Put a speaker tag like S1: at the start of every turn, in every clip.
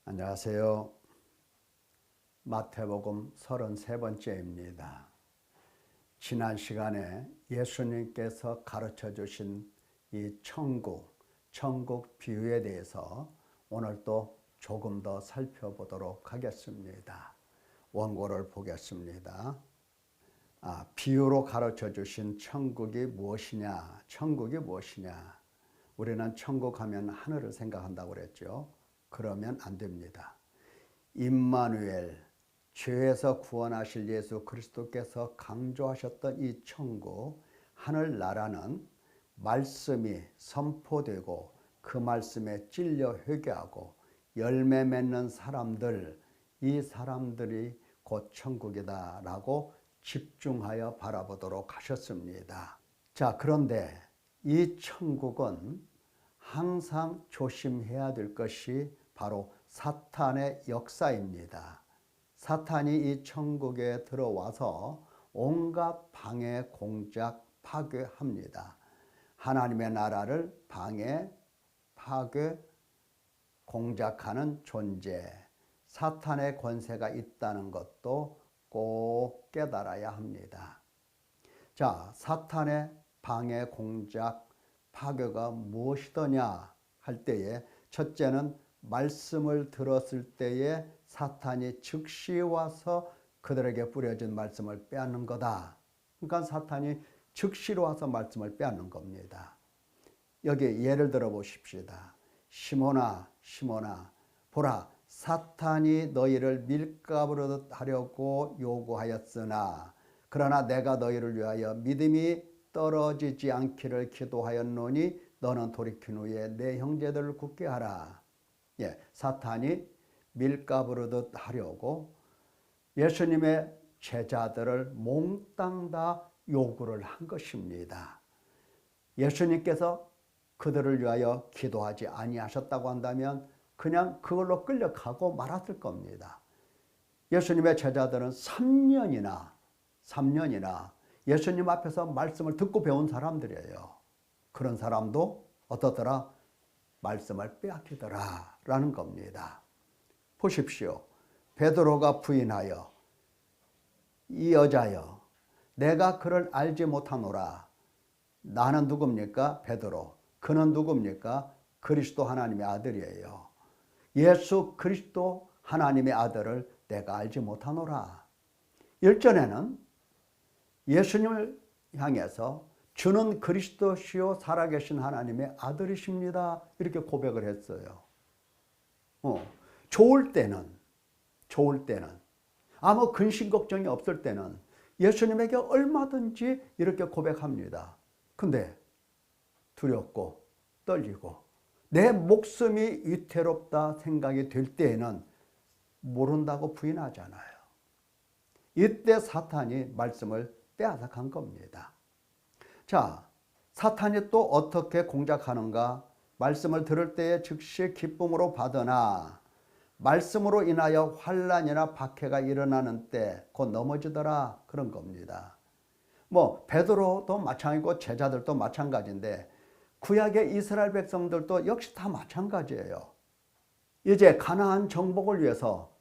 S1: 안녕하세요. 마태복음 33번째입니다. 지난 시간에 예수님께서 가르쳐 주신 이 천국 비유에 대해서 오늘 또 조금 더 살펴보도록 하겠습니다. 원고를 보겠습니다. 비유로 가르쳐 주신 천국이 무엇이냐? 천국이 무엇이냐? 우리는 천국 하면 하늘을 생각한다고 그랬죠. 그러면 안 됩니다. 임마누엘, 죄에서 구원하실 예수 그리스도께서 강조하셨던 이 천국, 하늘나라는 말씀이 선포되고 그 말씀에 찔려 회개하고 열매 맺는 사람들, 이 사람들이 곧 천국이다 라고 집중하여 바라보도록 하셨습니다. 자, 그런데 이 천국은 항상 조심해야 될 것이 바로 사탄의 역사입니다. 사탄이 이 천국에 들어와서 온갖 방해, 공작, 파괴합니다. 하나님의 나라를 방해, 파괴, 공작하는 존재, 사탄의 권세가 있다는 것도 꼭 깨달아야 합니다. 자, 사탄의 방해, 공작, 파괴가 무엇이더냐 할 때에 첫째는 말씀을 들었을 때에 사탄이 즉시 와서 그들에게 뿌려진 말씀을 빼앗는 거다. 그러니까 사탄이 즉시로 와서 말씀을 빼앗는 겁니다. 여기 예를 들어 보십시다. 시몬아, 시몬아, 보라, 사탄이 너희를 밀가부르듯 하려고 요구하였으나 그러나 내가 너희를 위하여 믿음이 떨어지지 않기를 기도하였노니 너는 돌이킨 후에 내 형제들을 굳게 하라. 사탄이 밀가부르듯 하려고 예수님의 제자들을 몽땅 다 요구를 한 것입니다. 예수님께서 그들을 위하여 기도하지 아니하셨다고 한다면 그냥 그걸로 끌려가고 말았을 겁니다. 예수님의 제자들은 3년이나 예수님 앞에서 말씀을 듣고 배운 사람들이에요. 그런 사람도 어떻더라? 말씀을 빼앗기더라 라는 겁니다. 보십시오. 베드로가 부인하여 이 여자여 내가 그를 알지 못하노라. 나는 누굽니까? 베드로. 그는 누굽니까? 그리스도 하나님의 아들이에요. 예수 그리스도 하나님의 아들을 내가 알지 못하노라. 1절에는 예수님을 향해서 주는 그리스도시요 살아계신 하나님의 아들이십니다. 이렇게 고백을 했어요. 좋을 때는 아무 근심 걱정이 없을 때는 예수님에게 얼마든지 이렇게 고백합니다. 근데 두렵고 떨리고 내 목숨이 위태롭다 생각이 될 때에는 모른다고 부인하잖아요. 이때 사탄이 말씀을 빼앗아간 겁니다. 자, 사탄이 또 어떻게 공작하는가? 말씀을 들을 때에 즉시 기쁨으로 받으나 말씀으로 인하여 환난이나 박해가 일어나는 때 곧 넘어지더라 그런 겁니다. 베드로도 마찬가지고 제자들도 마찬가지인데 구약의 이스라엘 백성들도 역시 다 마찬가지예요. 이제 가나안 정복을 위해서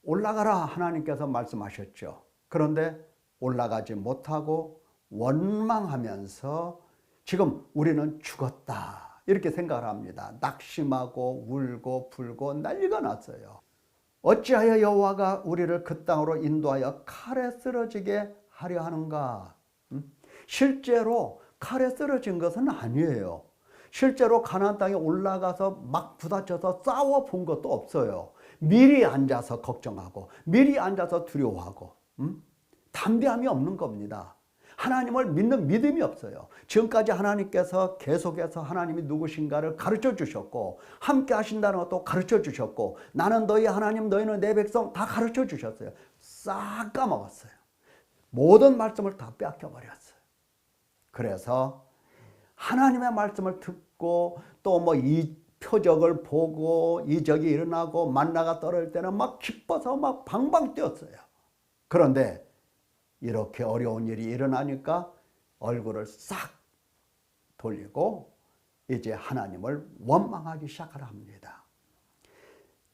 S1: 올라가라 하나님께서 말씀하셨죠. 그런데 올라가지 못하고 원망하면서 지금 우리는 죽었다 이렇게 생각을 합니다. 낙심하고 울고 불고 난리가 났어요. 어찌하여 여호와가 우리를 그 땅으로 인도하여 칼에 쓰러지게 하려 하는가? 실제로 칼에 쓰러진 것은 아니에요. 실제로 가나안 땅에 올라가서 막 부딪혀서 싸워 본 것도 없어요. 미리 앉아서 걱정하고 미리 앉아서 두려워하고 담대함이 없는 겁니다. 하나님을 믿는 믿음이 없어요. 지금까지 하나님께서 계속해서 하나님이 누구신가를 가르쳐 주셨고 함께 하신다는 것도 가르쳐 주셨고 나는 너희 하나님 너희는 내 백성 다 가르쳐 주셨어요. 싹 까먹었어요. 모든 말씀을 다 빼앗겨 버렸어요. 그래서 하나님의 말씀을 듣고 또 이 표적을 보고 이적이 일어나고 만나가 떨어질 때는 막 기뻐서 막 방방 뛰었어요. 그런데 이렇게 어려운 일이 일어나니까 얼굴을 싹 돌리고 이제 하나님을 원망하기 시작하라 합니다.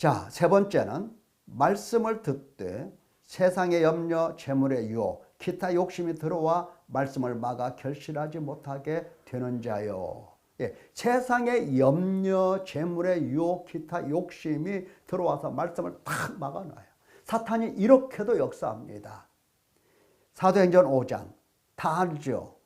S1: 자, 세 번째는 말씀을 듣되 세상의 염려, 재물의 유혹, 기타 욕심이 들어와 말씀을 막아 결실하지 못하게 되는 자요. 예, 세상의 염려, 재물의 유혹, 기타 욕심이 들어와서 말씀을 탁 막아놔요. 사탄이 이렇게도 역사합니다. 사도행전 5장 다 알죠.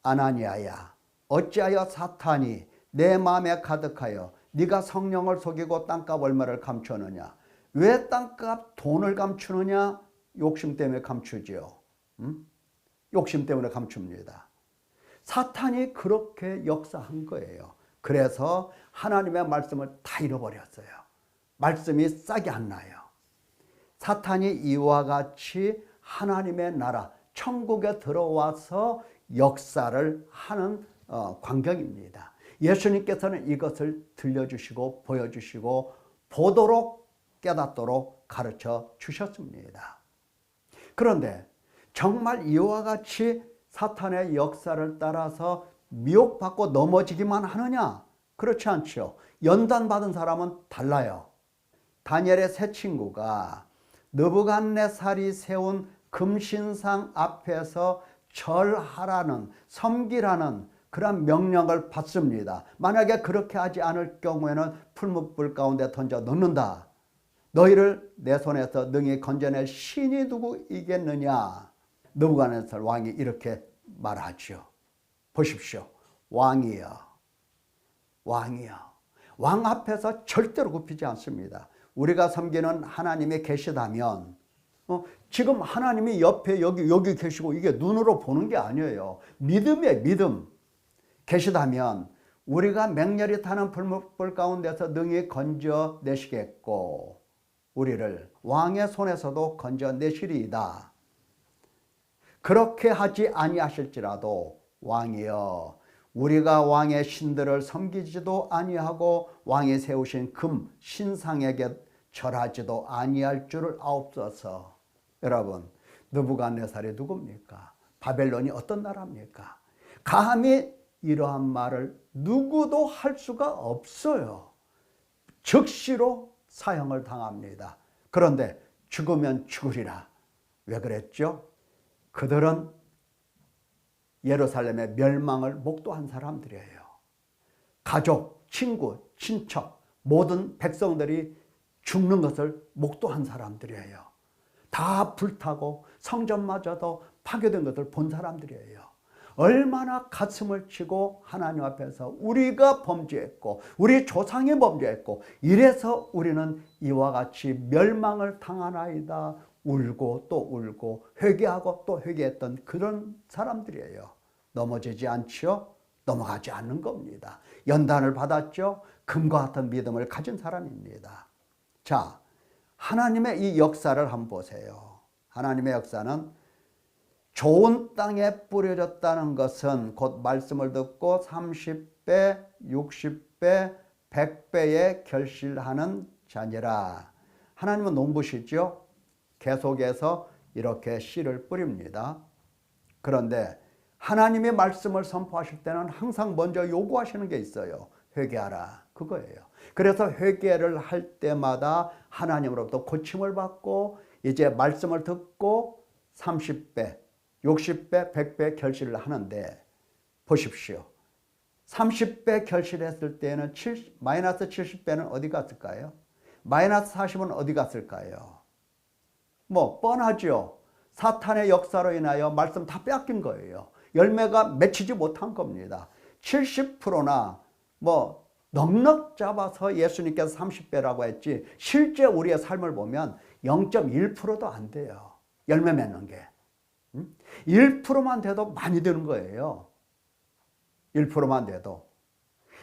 S1: 아나니아야, 어찌하여 사탄이 내 마음에 가득하여 네가 성령을 속이고 땅값 얼마를 감추느냐. 왜 땅값 돈을 감추느냐? 욕심 때문에 감추지요. 욕심 때문에 감춥니다. 사탄이 그렇게 역사한 거예요. 그래서 하나님의 말씀을 다 잃어버렸어요. 말씀이 싹이 안 나요. 사탄이 이와 같이 하나님의 나라, 천국에 들어와서 역사를 하는 광경입니다. 예수님께서는 이것을 들려주시고 보여주시고 보도록 깨닫도록 가르쳐 주셨습니다. 그런데 정말 이와 같이 사탄의 역사를 따라서 미혹받고 넘어지기만 하느냐? 그렇지 않죠. 연단받은 사람은 달라요. 다니엘의 세 친구가 느부갓네살이 세운 금신상 앞에서 절하라는, 섬기라는 그런 명령을 받습니다. 만약에 그렇게 하지 않을 경우에는 풀무불 가운데 던져 넣는다. 너희를 내 손에서 능히 건져낼 신이 누구이겠느냐. 느부갓네살 왕이 이렇게 말하죠. 보십시오. 왕이여, 왕이여. 왕 앞에서 절대로 굽히지 않습니다. 우리가 섬기는 하나님이 계시다면 지금 하나님이 옆에 여기 계시고 이게 눈으로 보는 게 아니에요. 믿음이에요. 믿음. 계시다면 우리가 맹렬히 타는 풀무불 가운데서 능히 건져내시겠고 우리를 왕의 손에서도 건져내시리이다. 그렇게 하지 아니하실지라도 왕이여, 우리가 왕의 신들을 섬기지도 아니하고 왕이 세우신 금 신상에게 절하지도 아니할 줄을 아옵소서. 여러분, 느부갓네살이 누굽니까? 바벨론이 어떤 나라입니까? 감히 이러한 말을 누구도 할 수가 없어요. 즉시로 사형을 당합니다. 그런데 죽으면 죽으리라. 왜 그랬죠? 그들은 예루살렘의 멸망을 목도한 사람들이에요. 가족, 친구, 친척, 모든 백성들이 죽는 것을 목도한 사람들이에요. 다 불타고 성전마저도 파괴된 것을 본 사람들이에요. 얼마나 가슴을 치고 하나님 앞에서 우리가 범죄했고 우리 조상이 범죄했고 이래서 우리는 이와 같이 멸망을 당하나이다 울고 또 울고 회개하고 또 회개했던 그런 사람들이에요. 넘어지지 않지요? 넘어가지 않는 겁니다. 연단을 받았죠? 금과 같은 믿음을 가진 사람입니다. 자, 하나님의 이 역사를 한번 보세요. 하나님의 역사는 좋은 땅에 뿌려졌다는 것은 곧 말씀을 듣고 30배, 60배, 100배에 결실하는 자니라. 하나님은 농부시죠? 계속해서 이렇게 씨를 뿌립니다. 그런데 하나님의 말씀을 선포하실 때는 항상 먼저 요구하시는 게 있어요. 회개하라. 그거예요. 그래서 회개를 할 때마다 하나님으로부터 고침을 받고 이제 말씀을 듣고 30배, 60배, 100배 결실을 하는데 보십시오. 30배 결실했을 때는 마이너스 70배는 어디 갔을까요? 마이너스 40은 어디 갔을까요? 뭐 뻔하죠. 사탄의 역사로 인하여 말씀 다 뺏긴 거예요. 열매가 맺히지 못한 겁니다. 70%나 뭐 넉넉 잡아서 예수님께서 30배라고 했지 실제 우리의 삶을 보면 0.1%도 안 돼요. 열매 맺는 게. 1%만 돼도 많이 되는 거예요. 1%만 돼도.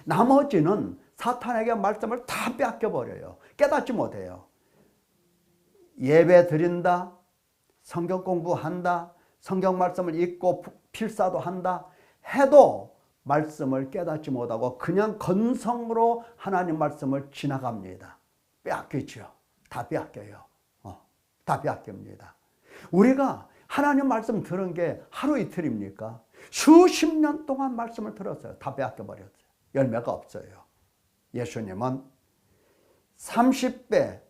S1: 나머지는 사탄에게 말씀을 다 뺏겨버려요. 깨닫지 못해요. 예배 드린다, 성경 공부한다, 성경 말씀을 읽고 필사도 한다 해도 말씀을 깨닫지 못하고 그냥 건성으로 하나님 말씀을 지나갑니다. 빼앗기죠. 다 빼앗겨요. 다 빼앗깁니다. 우리가 하나님 말씀 들은 게 하루 이틀입니까? 수십 년 동안 말씀을 들었어요. 다 빼앗겨버렸어요. 열매가 없어요. 예수님은 30배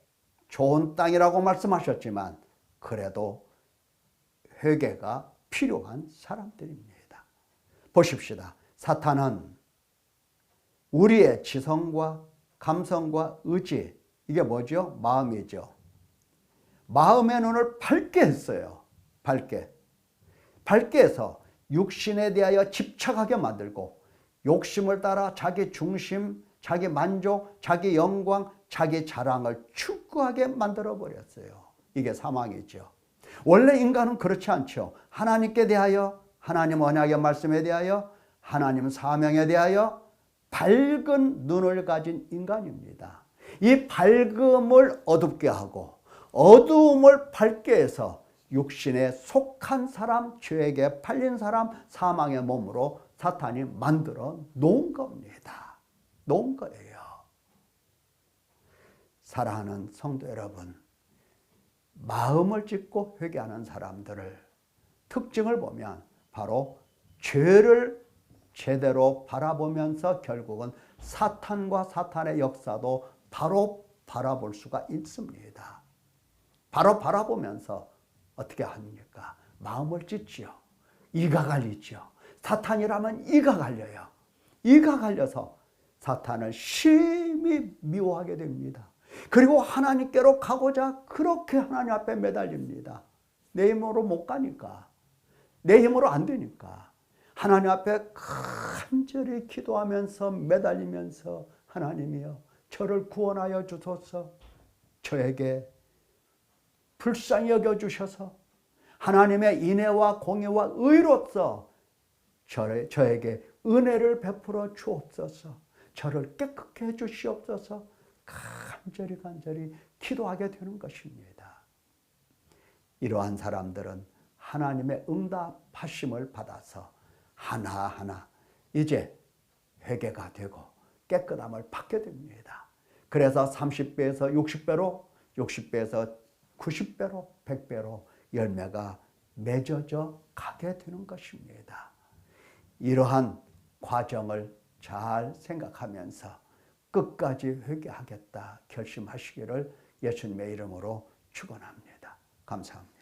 S1: 좋은 땅이라고 말씀하셨지만 그래도 회개가 필요한 사람들입니다. 보십시다. 사탄은 우리의 지성과 감성과 의지, 이게 뭐죠? 마음이죠. 마음의 눈을 밝게 했어요. 밝게 해서 육신에 대하여 집착하게 만들고 욕심을 따라 자기 중심, 자기 만족, 자기 영광, 자기 자랑을 추구하게 만들어버렸어요. 이게 사망이죠. 원래 인간은 그렇지 않죠. 하나님께 대하여, 하나님 언약의 말씀에 대하여, 하나님 사명에 대하여 밝은 눈을 가진 인간입니다. 이 밝음을 어둡게 하고 어두움을 밝게 해서 육신에 속한 사람, 죄에게 팔린 사람, 사망의 몸으로 사탄이 만들어 놓은 겁니다. 놓은 거예요. 사랑하는 성도 여러분, 마음을 찢고 회개하는 사람들을 특징을 보면 바로 죄를 제대로 바라보면서 결국은 사탄과 사탄의 역사도 바로 바라볼 수가 있습니다. 바로 바라보면서 어떻게 합니까? 마음을 찢지요. 이가 갈리죠. 사탄이라면 이가 갈려요. 이가 갈려서 사탄을 심히 미워하게 됩니다. 그리고 하나님께로 가고자 그렇게 하나님 앞에 매달립니다. 내 힘으로 못 가니까. 내 힘으로 안 되니까. 하나님 앞에 간절히 기도하면서 매달리면서 하나님이여 저를 구원하여 주소서. 저에게 불쌍히 여겨주셔서 하나님의 인애와 공의와 의로서 저에게 은혜를 베풀어 주옵소서. 저를 깨끗게 해주시옵소서. 간절히 기도하게 되는 것입니다. 이러한 사람들은 하나님의 응답하심을 받아서 하나하나 이제 회개가 되고 깨끗함을 받게 됩니다. 그래서 30배에서 60배로, 60배에서 90배로, 100배로 열매가 맺어져 가게 되는 것입니다. 이러한 과정을 잘 생각하면서 끝까지 회개하겠다 결심하시기를 예수님의 이름으로 축원합니다. 감사합니다.